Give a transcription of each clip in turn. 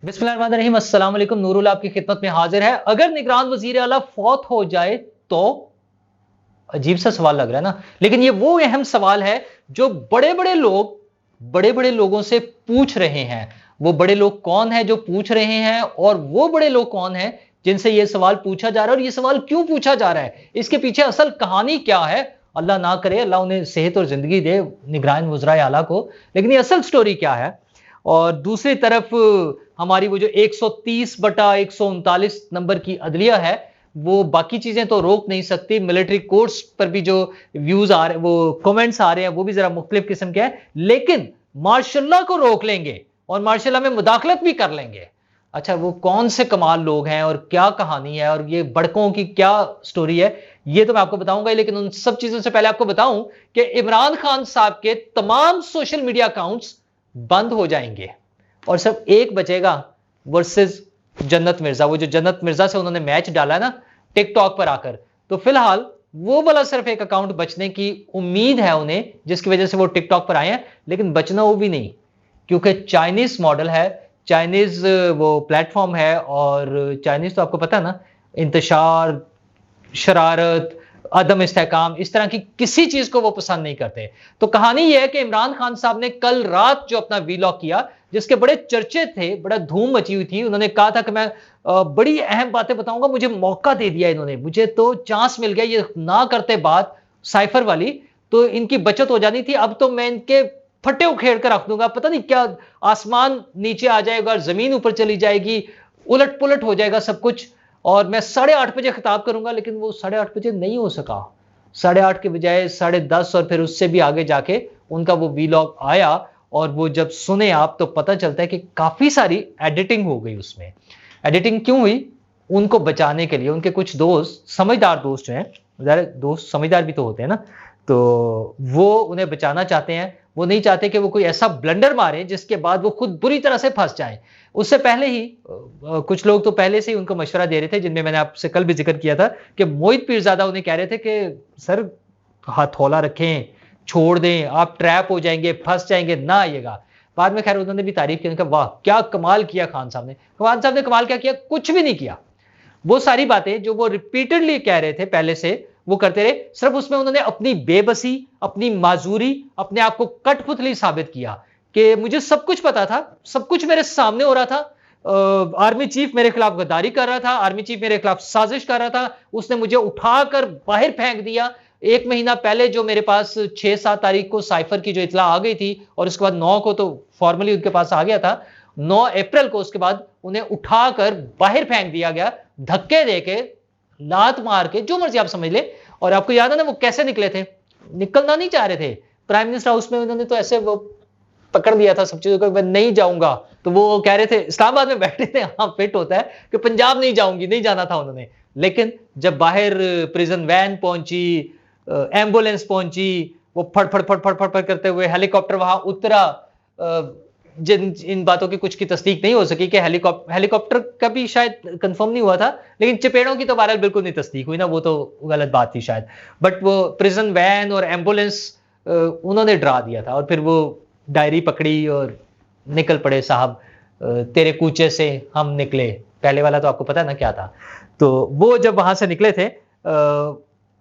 बिस्मिल्लाहिर्रहमानिर्रहीम, अस्सलाम वालेकुम। नूरुल आपकी खिदमत में हाजिर है। अगर निगरान वजीर आला फौत हो जाए तो अजीब सा सवाल लग रहा है ना, लेकिन ये वो अहम सवाल है जो बड़े बड़े लोगों से पूछ रहे हैं। वो बड़े लोग कौन है जो पूछ रहे हैं, और वो बड़े लोग कौन है जिनसे ये सवाल पूछा जा रहा है, और ये सवाल क्यों पूछा जा रहा है, इसके पीछे असल कहानी क्या है। अल्लाह ना करे, अल्लाह उन्हें सेहत और जिंदगी दे निगरान वज़राए आला को, लेकिन ये असल स्टोरी क्या है। और दूसरी तरफ हमारी वो जो 130/139 नंबर की अदलिया है, वो बाकी चीजें तो रोक नहीं सकती। मिलिट्री कोर्ट्स पर भी जो व्यूज आ रहे, वो कमेंट्स आ रहे हैं, वो भी जरा मुख्तलिफ किस्म के हैं, लेकिन मार्शल्लाह को रोक लेंगे और मार्शल्लाह में मुदाखलत भी कर लेंगे। अच्छा, वो कौन से कमाल लोग हैं और क्या कहानी है और ये बड़कों की क्या स्टोरी है, ये तो मैं आपको बताऊंगा। लेकिन उन सब चीजों से पहले आपको बताऊं कि इमरान खान साहब के तमाम सोशल मीडिया अकाउंट्स बंद हो जाएंगे और सिर्फ एक बचेगा, वर्सेस जन्नत मिर्जा। वो जो जन्नत मिर्जा से उन्होंने मैच डाला है ना टिकटॉक पर आकर, तो फिलहाल वो वाला सिर्फ एक अकाउंट बचने की उम्मीद है उन्हें, जिसकी वजह से वो टिकटॉक पर आए हैं। लेकिन बचना वो भी नहीं, क्योंकि चाइनीज मॉडल है, चाइनीज वो प्लेटफॉर्म है, और चाइनीज तो आपको पता है ना, इंतशार, शरारत, अदम इस्तेहकाम, इस तरह की किसी चीज को वो पसंद नहीं करते। तो कहानी यह है कि इमरान खान साहब ने कल रात जो अपना वीलॉग किया, जिसके बड़े चर्चे थे, बड़ा धूम मची हुई थी, उन्होंने कहा था कि मैं बड़ी अहम बातें बताऊंगा, मुझे मौका दे दिया इन्होंने, मुझे तो चांस मिल गया, ये ना करते बात साइफर वाली तो इनकी बचत हो जानी थी। अब तो मैं इनके फटे उखेड़ कर रख दूंगा, पता नहीं क्या आसमान नीचे आ जाएगा, जमीन ऊपर चली जाएगी, उलट पुलट हो जाएगा सब कुछ, और मैं 8:30 बजे खिताब करूंगा। लेकिन वो 8:30 बजे नहीं हो सका, 8:30 के बजाय 10:30 और फिर उससे भी आगे जाके उनका वो वीलॉग आया। और वो जब सुने आप तो पता चलता है कि काफी सारी एडिटिंग हो गई उसमें। एडिटिंग क्यों हुई? उनको बचाने के लिए उनके कुछ दोस्त, समझदार दोस्त जो हैं, दोस्त समझदार भी तो होते हैं ना, तो वो उन्हें बचाना चाहते हैं। वो नहीं चाहते कि वो कोई ऐसा ब्लंडर मारे जिसके बाद वो खुद बुरी तरह से फंस जाए। उससे पहले ही कुछ लोग तो पहले से ही उनको मशवरा दे रहे थे, जिनमें मैंने आपसे कल भी जिक्र किया था कि मोहित पीरजादा उन्हें कह रहे थे कि सर हथौला रखें, छोड़ दें, आप ट्रैप हो जाएंगे, फंस जाएंगे, ना आइएगा। बाद में खैर उन्होंने भी तारीफ की, वाह क्या कमाल किया खान साहब ने। खान साहब ने कमाल क्या किया? कुछ भी नहीं किया। वो सारी बातें जो वो रिपीटेडली कह रहे थे पहले से, वो करते रहे। सिर्फ उसमें उन्होंने अपनी बेबसी, अपनी माजूरी, अपने आप को कठपुतली साबित किया कि मुझे सब कुछ पता था, सब कुछ मेरे सामने हो रहा था। आर्मी चीफ मेरे खिलाफ गद्दारी कर रहा था, आर्मी चीफ मेरे खिलाफ साजिश कर रहा था, उसने मुझे उठाकर बाहर फेंक दिया। 1 महीना पहले जो मेरे पास 6-7 तारीख को साइफर की जो इतला आ गई थी, और उसके बाद 9 को तो फॉर्मली उनके पास आ गया था, 9 अप्रैल को उसके बाद उन्हें उठाकर बाहर फेंक दिया गया, धक्के देके, लात मार के, जो मर्जी आप समझ ले। और आपको याद है ना वो कैसे निकले थे? निकलना नहीं चाह रहे थे। प्राइम मिनिस्टर हाउस में उन्होंने तो ऐसे वो पकड़ दिया था सब चीजों को, मैं नहीं जाऊंगा। तो वो कह रहे थे, इस्लामाबाद में बैठे थे, हाँ फिट होता है कि पंजाब नहीं जाऊंगी, नहीं जाना था उन्होंने। लेकिन जब बाहर प्रिजन वैन पहुंची, एम्बुलेंस पहुंची, वो फड़ फड़ फड़ फड़ फड़ फड़ करते हुए हेलीकॉप्टर वहां उतरा, जिन इन बातों की कुछ की तस्दीक नहीं हो सकी कि हेलीकॉप्टर का भी शायद कंफर्म नहीं हुआ था, लेकिन चपेड़ों की तो बहरहाल बिल्कुल नहीं तस्दीक हुई ना, वो तो गलत बात थी शायद। बट वो प्रिजन वैन और एम्बुलेंस उन्होंने डरा दिया था, और फिर वो डायरी पकड़ी और निकल पड़े, साहब तेरे कूचे से हम निकले। पहले वाला तो आपको पता है ना क्या था। तो वो जब वहां से निकले थे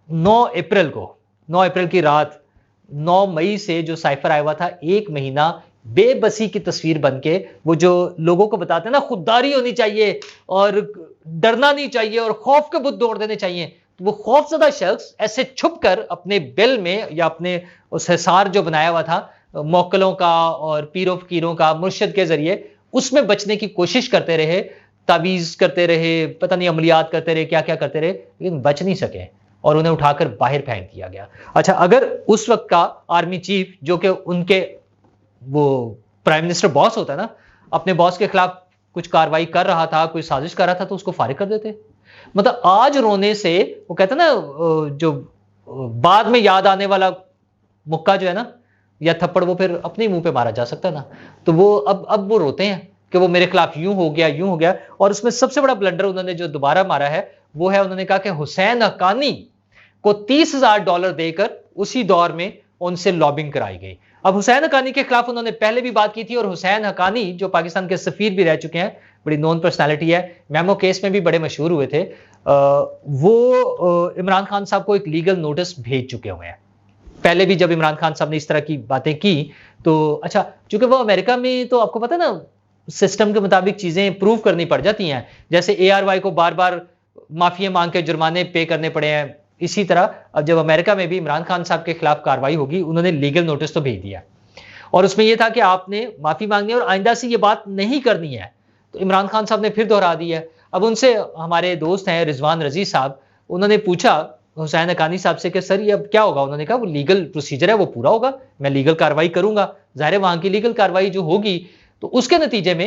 9 अप्रैल को, 9 अप्रैल की रात, 9 मई से जो साइफर आया हुआ था, 1 महीना बेबसी की तस्वीर बनके, वो जो लोगों को बताते हैं ना खुददारी होनी चाहिए और डरना नहीं चाहिए और खौफ के बुत दौड़ देने चाहिए, तो वो खौफजदा शख्स ऐसे छुप कर अपने बिल में या अपने उस हिसार जो बनाया हुआ था मौक्कलों का और पीरों फकीरों का, मुर्शिद के जरिए, उसमें बचने की कोशिश करते रहे, तावीज करते रहे, पता नहीं अमलियात करते रहे, क्या क्या करते रहे, लेकिन बच नहीं सके और उन्हें उठाकर बाहर फेंक दिया गया। अच्छा, अगर उस वक्त का आर्मी चीफ, जो कि उनके वो प्राइम मिनिस्टर बॉस होता है ना, अपने बॉस के खिलाफ कुछ कार्रवाई कर रहा था, कोई साजिश कर रहा था, तो उसको फारिग कर देते। मतलब आज रोने से, वो कहते हैं ना जो बाद में याद आने वाला मुक्का जो है ना, या थप्पड़, वो फिर अपने मुंह पे मारा जा सकता है ना। तो वो अब वो रोते हैं कि वो मेरे खिलाफ यूं हो गया, यूं हो गया। और उसमें सबसे बड़ा ब्लंडर उन्होंने जो दोबारा मारा है, वो है उन्होंने कहा कि हुसैन हक्कानी को $30,000 देकर उसी दौर में उनसे लॉबिंग कराई गई। अब हुसैन हक्कानी के खिलाफ उन्होंने पहले भी बात की थी, और हुसैन हक्कानी जो पाकिस्तान के सफीर भी रह चुके हैं, बड़ी नोन पर्सनालिटी है, मेमो केस में भी बड़े मशहूर हुए थे। वो इमरान खान साहब को एक लीगल नोटिस भेज चुके हुए हैं। पहले भी जब इमरान खान साहब ने इस तरह की बातें की तो अच्छा, चूंकि वो अमेरिका में तो आपको पता है ना, सिस्टम के मुताबिक चीजें प्रूव करनी पड़ जाती हैं। जैसे ARY को बार बार माफिया मांग के जुर्माने पे करने पड़े हैं, इसी तरह अब जब अमेरिका में भी इमरान खान साहब के खिलाफ कार्रवाई होगी, उन्होंने लीगल नोटिस तो भेज दिया और उसमें यह था कि आपने माफी मांगनी है और आइंदा से ये बात नहीं करनी है। तो इमरान खान साहब ने फिर दोहरा दी है। अब उनसे हमारे दोस्त हैं रिजवान रजी साहब, उन्होंने पूछा हुसैन हक्कानी साहब से कि सर ये अब क्या होगा? उन्होंने कहा वो लीगल प्रोसीजर है, वो पूरा होगा, मैं लीगल कार्रवाई करूंगा। जाहिर है वहां की लीगल कार्रवाई जो होगी तो उसके नतीजे में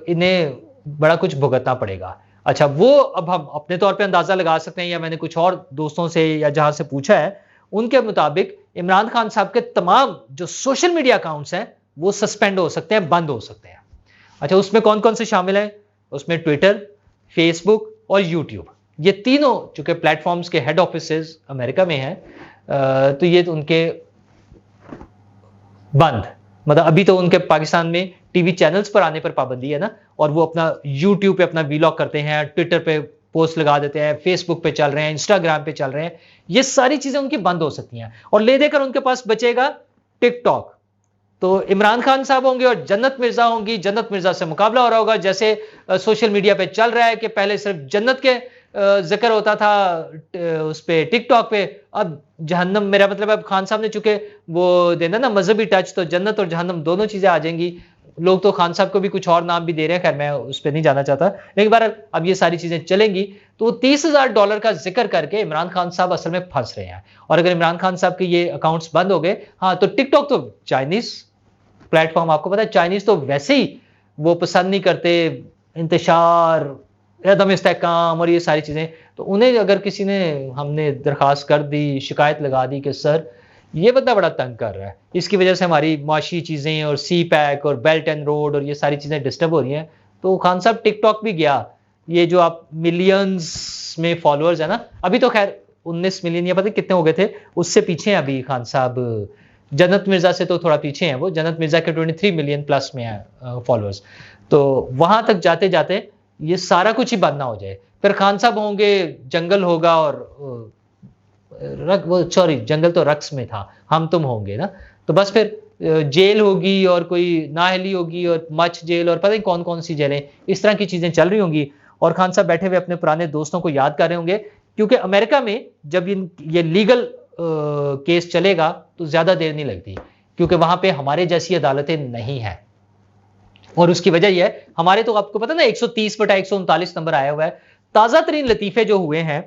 इन्हें बड़ा कुछ भुगतना पड़ेगा। अच्छा, वो अब हम अपने तौर पे अंदाजा लगा सकते हैं या मैंने कुछ और दोस्तों से या जहां से पूछा है, उनके मुताबिक इमरान खान साहब के तमाम जो सोशल मीडिया अकाउंट्स हैं वो सस्पेंड हो सकते हैं, बंद हो सकते हैं। अच्छा, उसमें कौन कौन से शामिल हैं? उसमें ट्विटर, फेसबुक और यूट्यूब, ये तीनों चूंकि प्लेटफॉर्म्स के हेड ऑफिसेज अमेरिका में हैं, तो ये तो उनके बंद, मतलब अभी तो उनके पाकिस्तान में टीवी चैनल्स पर आने पर पाबंदी है ना, और वो अपना यूट्यूब पे अपना वीलॉग करते हैं, ट्विटर पे पोस्ट लगा देते हैं, फेसबुक पे चल रहे हैं, इंस्टाग्राम पे चल रहे हैं, ये सारी चीजें उनकी बंद हो सकती हैं और ले देकर उनके पास बचेगा टिकटॉक। तो इमरान खान साहब होंगे और जन्नत मिर्जा होंगी, जन्नत मिर्जा से मुकाबला हो रहा होगा। जैसे सोशल मीडिया पे चल रहा है कि पहले सिर्फ जन्नत के जिक्र होता था उस पे टिकटॉक पे, अब जहन्नम, मेरा मतलब अब खान साहब ने चुके वो देना ना मजहबी टच, तो जन्नत और जहन्नम दोनों चीजें आ जाएंगी। लोग तो खान साहब को भी कुछ और नाम भी दे रहे हैं, खैर मैं उस पर नहीं जाना चाहता, लेकिन बार अब ये सारी चीजें चलेंगी। तो $30,000 का जिक्र करके इमरान खान साहब असल में फंस रहे हैं। और अगर इमरान खान साहब के ये अकाउंट्स बंद हो गए, हाँ, तो टिकटॉक तो चाइनीज प्लेटफॉर्म, आपको पता है चाइनीज तो वैसे ही वो पसंद नहीं करते इंतशार, अदम इस्तेहकाम और ये सारी चीजें। तो उन्हें अगर किसी ने, हमने दरखास्त कर दी, शिकायत लगा दी कि सर ये बंदा बड़ा तंग कर रहा है, इसकी वजह से हमारी माशी चीजें और CPAC और बेल्ट एंड रोड और ये सारी चीजें डिस्टर्ब हो रही हैं, तो खान साहब टिकटॉक भी गया। ये जो आप मिलियंस में फॉलोअर्स है ना, अभी तो खैर 19 मिलियन या पता कितने हो गए थे, उससे पीछे हैं अभी खान साहब, जन्नत मिर्जा से तो थोड़ा पीछे हैं वो, जन्नत मिर्जा के 23 मिलियन प्लस में है फॉलोअर्स। तो वहां तक जाते जाते ये सारा कुछ ही बंद ना हो जाए, फिर खान साहब होंगे, जंगल होगा और सॉरी जंगल तो रक्स में था, हम तुम होंगे ना, तो बस फिर जेल होगी और कोई नाअहली होगी और मच जेल और पता नहीं कौन कौन सी जेलें, इस तरह की चीजें चल रही होंगी। और खान साहब बैठे हुए अपने पुराने दोस्तों को याद कर रहे होंगे, क्योंकि अमेरिका में जब ये लीगल केस चलेगा तो ज्यादा देर नहीं लगती, क्योंकि वहां पे हमारे जैसी अदालतें नहीं है। और उसकी वजह यह है, हमारे तो आपको पता ना 130/139 नंबर आया हुआ है। ताजा तरीन लतीफे जो हुए हैं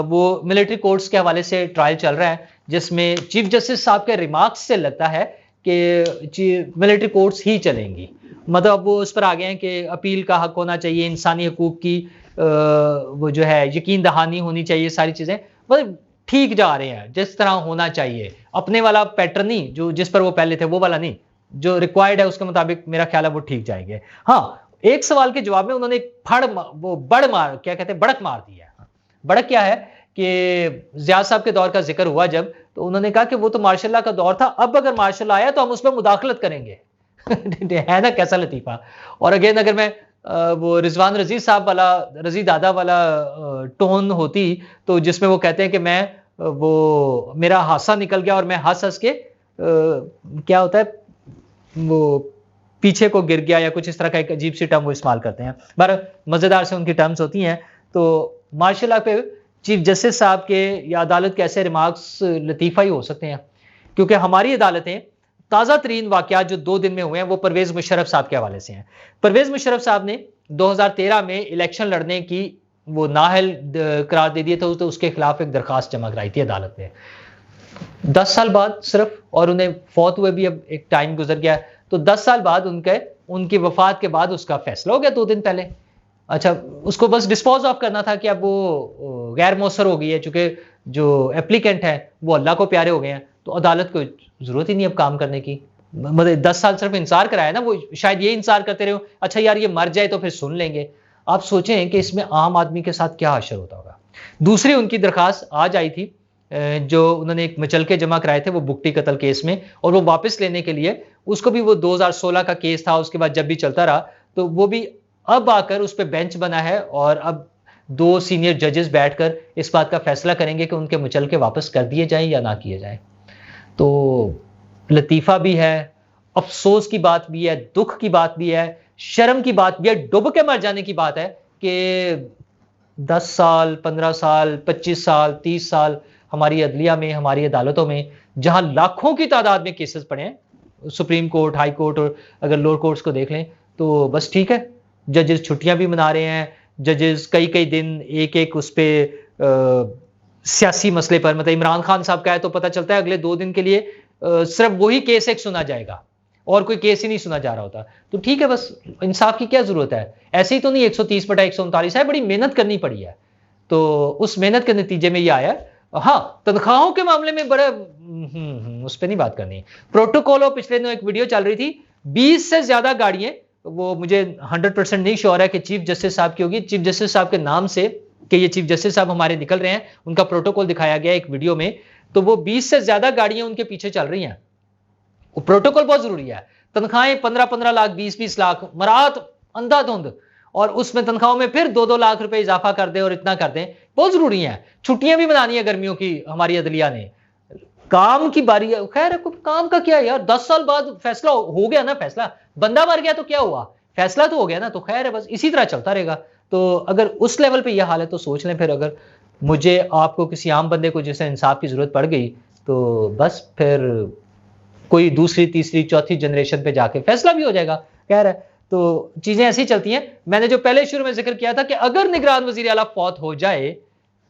वो मिलिट्री कोर्ट्स के हवाले से ट्रायल चल रहा है, जिसमें चीफ जस्टिस साहब के रिमार्क्स से लगता है कि मिलिट्री कोर्ट्स ही चलेंगी। मतलब वो उस पर आ गए हैं कि अपील का हक होना चाहिए, इंसानी हकूक की वो जो है यकीन दहानी होनी चाहिए, सारी चीजें मतलब ठीक जा रहे हैं जिस तरह होना चाहिए। अपने वाला पैटर्न नहीं, जो जिस पर वो पहले थे वो वाला नहीं, जो रिक्वायर्ड है उसके मुताबिक मेरा ख्याल है वो ठीक जाएंगे। हाँ, एक सवाल के जवाब में उन्होंने बड़क मार दी है। बड़क क्या है कि ज़िया साहब के दौर का जिक्र हुआ जब, तो उन्होंने कहा कि वो तो मार्शल लॉ का दौर था, अब अगर मार्शल लॉ आया तो हम उसमें मुदाखलत करेंगे। है ना कैसा लतीफा। और अगेन अगर मैं वो रिजवान रजी साहब वाला, रजी दादा वाला टोन होती, तो जिसमें वो कहते हैं कि मैं वो मेरा हादसा निकल गया और मैं हंस हंस के क्या होता है वो पीछे को गिर गया या कुछ इस तरह का एक अजीब सी टर्म वो इस्तेमाल करते हैं। बार मजेदार से उनकी टर्म्स होती हैं। तो मार्शल लॉ पे चीफ जस्टिस साहब के या अदालत के ऐसे रिमार्क्स लतीफ़ा ही हो सकते हैं, क्योंकि हमारी अदालतें ताज़ा तरीन वाक़यात जो 2 दिन में हुए हैं वो परवेज़ मुशर्रफ साहब के हवाले से हैं। परवेज़ मुशर्रफ साहब ने 2013 में इलेक्शन लड़ने की वो नाअहल करार दे दिए थे, तो उसके खिलाफ एक दरखास्त जमा कराई थी अदालत में 10 साल बाद सिर्फ, और उन्हें फौत हुए भी अब एक टाइम गुजर गया, तो 10 साल बाद उनकी वफात के बाद उसका फैसला हो गया 2 दिन पहले। अच्छा, उसको बस डिस्पोज ऑफ करना था कि अब वो गैर मौसर हो गई है, चूंकि जो एप्लीकेंट है वो अल्लाह को प्यारे हो गए हैं, तो अदालत को जरूरत ही नहीं अब काम करने की। मतलब 10 साल सिर्फ इंतजार कराया ना, वो शायद ये इंतजार करते रहे, अच्छा यार ये मर जाए तो फिर सुन लेंगे। आप सोचें कि इसमें आम आदमी के साथ क्या हशर होता होगा। दूसरी उनकी दरखास्त आज आई थी, जो उन्होंने एक मचलके जमा कराए थे वो बुगटी कत्ल केस में, और वो वापस लेने के लिए, उसको भी वो 2016 का केस था, उसके बाद जब भी चलता रहा तो वो भी अब आकर उस पर बेंच बना है और अब 2 सीनियर जजेस बैठकर इस बात का फैसला करेंगे कि उनके मुचलके वापस कर दिए जाएं या ना किए जाएं। तो लतीफ़ा भी है, अफ़सोस की बात भी है, दुख की बात भी है, शर्म की बात भी है, डूब के मर जाने की बात है कि 10 साल, 15 साल, 25 साल, 30 साल हमारी अदलिया में, हमारी अदालतों में, जहां लाखों की तादाद में केसेस पड़े हैं, सुप्रीम कोर्ट, हाई कोर्ट और अगर लोअर कोर्ट्स को देख लें, तो बस ठीक है, जजेस छुट्टियां भी मना रहे हैं, जजेस कई-कई दिन एक-एक उस पे सियासी मसले पर, मतलब इमरान खान साहब का है तो पता चलता है अगले 2 दिन के लिए सिर्फ वही केस एक सुना जाएगा और कोई केस ही नहीं सुना जा रहा होता। तो ठीक है, बस इंसाफ की क्या जरूरत है? ऐसे ही तो नहीं 130/139 है, बड़ी मेहनत करनी पड़ी है। तो उस मेहनत के नतीजे में ये आया। हाँ, तनख्वाहों के मामले में बड़ा उस पे नहीं बात करनी। प्रोटोकॉल और पिछले दिनों एक वीडियो चल रही थी, 20 से ज्यादा गाड़ियां, वो मुझे 100% नहीं श्योर है कि चीफ जस्टिस साहब की होगी, चीफ जस्टिस साहब के नाम से कि ये चीफ जस्टिस साहब हमारे निकल रहे हैं, उनका प्रोटोकॉल दिखाया गया एक वीडियो में, तो वो 20 से ज्यादा गाड़ियां उनके पीछे चल रही हैं। वो प्रोटोकॉल बहुत जरूरी है। तनख्वाहें 15-15 लाख, 20-20 लाख, मरात अंधाधुंध, और उसमें तनख्वाहों में फिर 2-2 लाख रुपए इजाफा कर दें और इतना कर दें, बहुत जरूरी है। छुट्टियां भी मनानी है गर्मियों की हमारी अदलिया ने, काम की बारी है। खैर काम का क्या है यार, 10 साल बाद फैसला हो गया ना, फैसला बंदा मर गया तो क्या हुआ, फैसला तो हो गया ना, तो खैर है, बस इसी तरह चलता रहेगा। तो अगर उस लेवल पे यह हाल है तो सोच लें फिर, अगर मुझे आपको किसी आम बंदे को जिसे इंसाफ की जरूरत पड़ गई तो बस फिर कोई दूसरी, तीसरी, चौथी जनरेशन पे जाके फैसला भी हो जाएगा। खैर है, तो चीजें ऐसी चलती हैं। मैंने जो पहले शुरू में जिक्र किया था कि अगर निगरान वजीर आला फौत हो जाए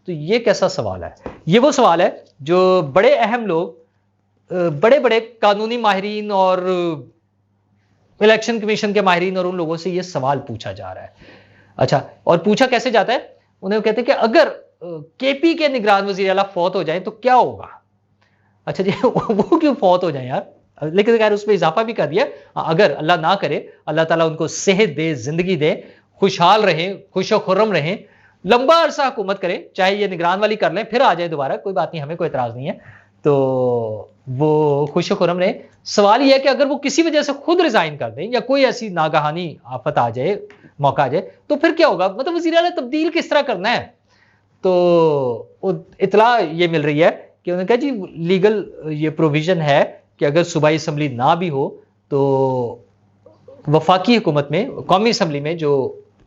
तो ये कैसा सवाल है? ये वो सवाल है जो बड़े अहम लोग, बड़े बड़े कानूनी माहिरीन और इलेक्शन कमीशन के माहिरीन और उन लोगों से ये सवाल पूछा जा रहा है। अच्छा, और पूछा कैसे जाता है? उन्हें कहते हैं कि अगर केपी के निगरान वजीर आला फौत हो जाए तो क्या होगा? अच्छा जी, वो क्यों फौत हो जाए यार? लेकिन खैर उस पर इजाफा भी कर दिया, अगर अल्लाह ना करे, अल्लाह ताला उनको सेहत दे, जिंदगी दे, खुशहाल रहें, खुशो खुर्रम रहें, लंबा अरसा हुकूमत करें, चाहे ये निगरान वाली कर लें, फिर आ जाए दोबारा, कोई बात नहीं, हमें कोई एतराज नहीं है, तो वो खुशो खुर्रम रहें। सवाल यह है कि अगर वो किसी वजह से खुद रिजाइन कर दें या कोई ऐसी नागहानी आफत आ जाए, मौका आ जाए, तो फिर क्या होगा? मतलब वज़ीर आला तब्दील किस तरह करना है? तो इतला ये मिल रही है कि उन्होंने कहा जी लीगल ये प्रोविजन है कि अगर सूबाई असम्बली ना भी हो तो वफाकी हुकूमत में, कौमी असम्बली में जो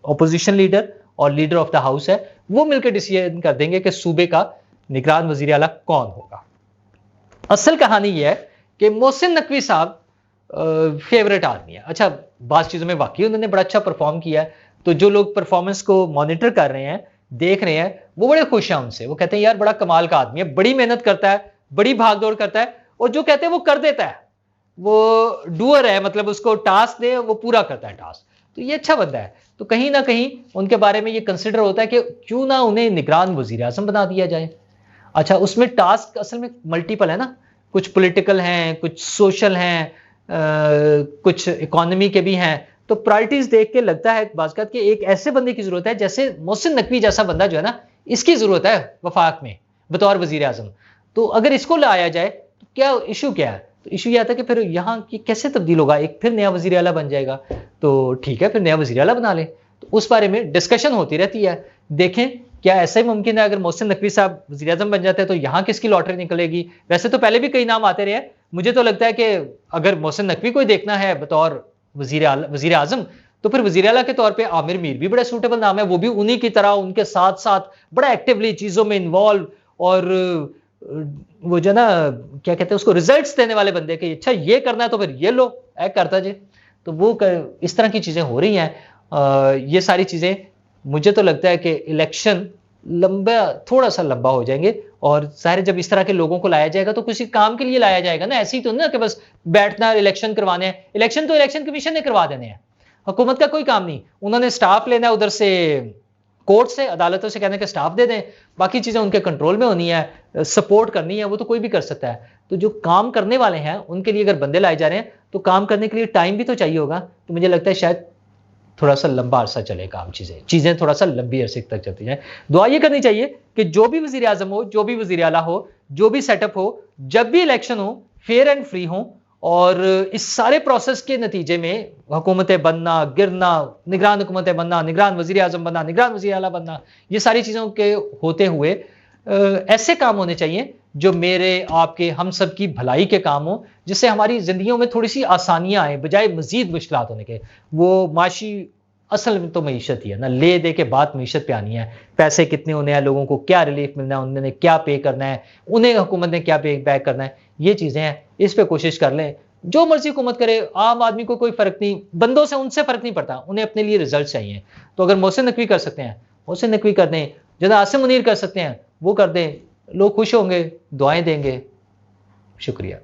अपोजिशन लीडर और लीडर ऑफ द हाउस है वो मिलकर डिसीजन कर देंगे कि सूबे का निगरान वजीर आला कौन होगा। असल कहानी यह है कि मोहसिन नकवी साहब फेवरेट आदमी है। अच्छा, बात चीजों में वाकई उन्होंने बड़ा अच्छा परफॉर्म किया है, तो जो लोग परफॉर्मेंस को मॉनिटर कर रहे हैं, देख रहे हैं, वो बड़े खुश हैं उनसे। वो कहते हैं यार बड़ा कमाल का आदमी है, बड़ी मेहनत करता है, बड़ी भागदौड़ करता है, और जो कहते हैं वो कर देता है, वो डूअर है, मतलब उसको टास्क दे वो पूरा करता है टास्क, तो ये अच्छा बंदा है। तो कहीं ना कहीं उनके बारे में ये कंसिडर होता है कि क्यों ना उन्हें निगरान वजीर आजम बना दिया जाए। अच्छा, उसमें टास्क असल में मल्टीपल है ना, कुछ पॉलिटिकल हैं, कुछ सोशल हैं, कुछ इकोनॉमी के भी हैं, तो प्रायोरिटीज देख के लगता है बाज़ कि एक ऐसे बंदे की जरूरत है, जैसे मोहसिन नकवी जैसा बंदा जो है ना, इसकी जरूरत है वफाक में बतौर वजीर आजम। तो अगर इसको लाया जाए तो क्या इशू क्या है? तो इशू यह आता है कि फिर यहाँ की कैसे तब्दील होगा, एक फिर नया वजीर आला बन जाएगा, तो ठीक है फिर नया वजीर आला बना ले। तो उस बारे में डिस्कशन होती रहती है। देखें क्या ऐसा ही मुमकिन है अगर मोहसिन नकवी साहब वजीर आजम बन जाते हैं तो यहाँ किसकी लॉटरी निकलेगी? वैसे तो पहले भी कई नाम आते रहे, मुझे तो लगता है कि अगर मोहसिन नकवी को देखना है बतौर वजीर आजम, तो फिर वजीर आला के तौर पे आमिर मीर भी बड़ा सूटेबल नाम है। वो भी उन्हीं की तरह उनके साथ साथ बड़ा एक्टिवली चीजों में इन्वॉल्व, और वो जो ना क्या कहते हैं उसको, रिजल्ट्स देने वाले बंदे के, अच्छा ये करना है तो फिर ये लो ऐ करता जी। तो वो इस तरह की चीजें हो रही हैं। ये सारी चीजें मुझे तो लगता है कि इलेक्शन लंबा, थोड़ा सा लंबा हो जाएंगे, और सारे जब इस तरह के लोगों को लाया जाएगा तो किसी काम के लिए लाया जाएगा ना, ऐसी तो ना कि बस बैठना इलेक्शन करवाने हैं। इलेक्शन तो इलेक्शन कमीशन ने करवा देने हैं, हुकूमत का कोई काम नहीं। उन्होंने स्टाफ लेना है उधर से, कोर्ट से, अदालतों से, कहने के स्टाफ दे दें, बाकी चीजें उनके कंट्रोल में होनी है, सपोर्ट करनी है, वो तो कोई भी कर सकता है। तो जो काम करने वाले हैं उनके लिए अगर बंदे लाए जा रहे हैं तो काम करने के लिए टाइम भी तो चाहिए होगा। तो मुझे लगता है शायद थोड़ा सा लंबा अरसा चले काम, चीजें थोड़ा सा लंबी अरसे तक चलती जाए। दुआ ये करनी चाहिए कि जो भी वजीर आजम हो, जो भी वजीर आला हो, जो भी सेटअप हो, जब भी इलेक्शन हो, फेयर एंड फ्री हो, और इस सारे प्रोसेस के नतीजे में हुकूमतें बनना, गिरना, निगरान हुकूमतें बनना, निगरान वज़ीर आज़म बनना, निगरान वज़ीर आला बनना, ये सारी चीज़ों के होते हुए ऐसे काम होने चाहिए जो मेरे, आपके, हम सब की भलाई के काम हों, जिससे हमारी ज़िंदगियों में थोड़ी-सी आसानियाँ आएँ, बजाय मज़ीद मुश्किलात होने के। वो माशी असल में तो मईशत ही है ना, ले दे के बाद मईशत पे आनी है। पैसे कितने होने हैं, लोगों को क्या रिलीफ मिलना है, उन्होंने क्या पे करना है, उन्हें हुकूमत ने क्या पे बैक करना है, ये चीज़ें हैं, इस पे कोशिश कर लें। जो मर्ज़ी हुकूमत करे, आम आदमी को कोई फ़र्क नहीं, बंदों से उनसे फ़र्क नहीं पड़ता, उन्हें अपने लिए रिज़ल्ट चाहिए। तो अगर मोहसिन नकवी कर सकते हैं, मोहसिन नकवी कर दें, जितना आसिम मुनीर कर सकते हैं, वो कर दें, लोग खुश होंगे, दुआएँ देंगे। शुक्रिया।